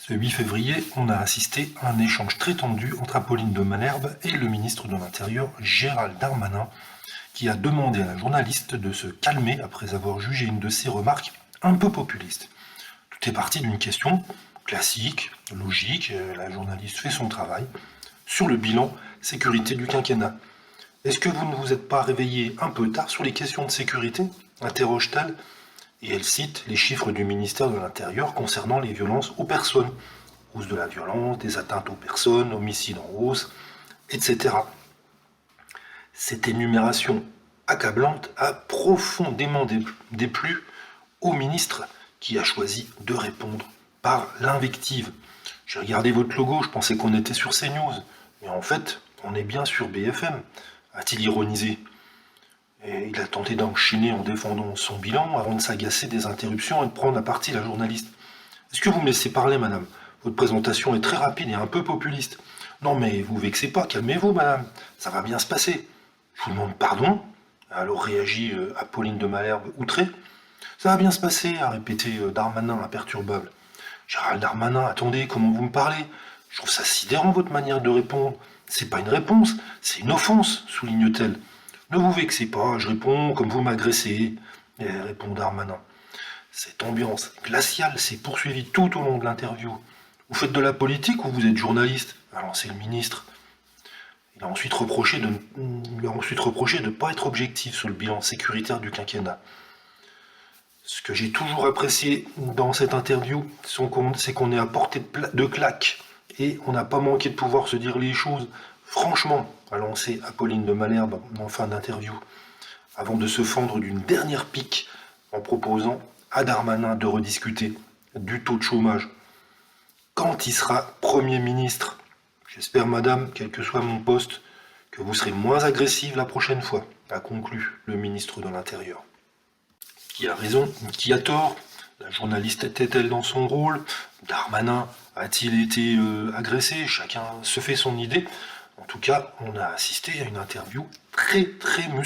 Ce 8 février, on a assisté à un échange très tendu entre Apolline de Malherbe et le ministre de l'Intérieur, Gérald Darmanin, qui a demandé à la journaliste de se calmer après avoir jugé une de ses remarques un peu populiste. Tout est parti d'une question classique, logique, la journaliste fait son travail, sur le bilan sécurité du quinquennat. Est-ce que vous ne vous êtes pas réveillé un peu tard sur les questions de sécurité interroge-t-elle, et elle cite les chiffres du ministère de l'Intérieur concernant les violences aux personnes. Hausse de la violence, des atteintes aux personnes, homicides en hausse, etc. Cette énumération accablante a profondément déplu au ministre qui a choisi de répondre par l'invective. J'ai regardé votre logo, je pensais qu'on était sur CNews, mais en fait, on est bien sur BFM, a-t-il ironisé. Et il a tenté d'enchaîner en défendant son bilan avant de s'agacer des interruptions et de prendre à partie la journaliste. Est-ce que vous me laissez parler, madame? Votre présentation est très rapide et un peu populiste. Non mais vous vexez pas, calmez-vous, madame. Ça va bien se passer. Je vous demande pardon. Alors réagit Apolline de Malherbe, outrée. Ça va bien se passer, a répété Darmanin, imperturbable. Gérald Darmanin, attendez, comment vous me parlez? Je trouve ça sidérant, votre manière de répondre. C'est pas une réponse, c'est une offense, souligne-t-elle. Ne vous vexez pas, je réponds comme vous m'agressez, répond Darmanin. Cette ambiance glaciale s'est poursuivie tout au long de l'interview. Vous faites de la politique ou vous êtes journaliste? A lancé le ministre. Il a ensuite reproché de ne pas être objectif sur le bilan sécuritaire du quinquennat. Ce que j'ai toujours apprécié dans cette interview, c'est qu'on est à portée de claque et on n'a pas manqué de pouvoir se dire les choses franchement, a lancé Apolline de Malherbe en fin d'interview, avant de se fendre d'une dernière pique en proposant à Darmanin de rediscuter du taux de chômage. Quand il sera Premier ministre, j'espère, madame, quel que soit mon poste, que vous serez moins agressive la prochaine fois, a conclu le ministre de l'Intérieur. Qui a raison? Qui a tort? La journaliste était-elle dans son rôle? Darmanin a-t-il été agressé? Chacun se fait son idée. En tout cas, on a assisté à une interview très musclée.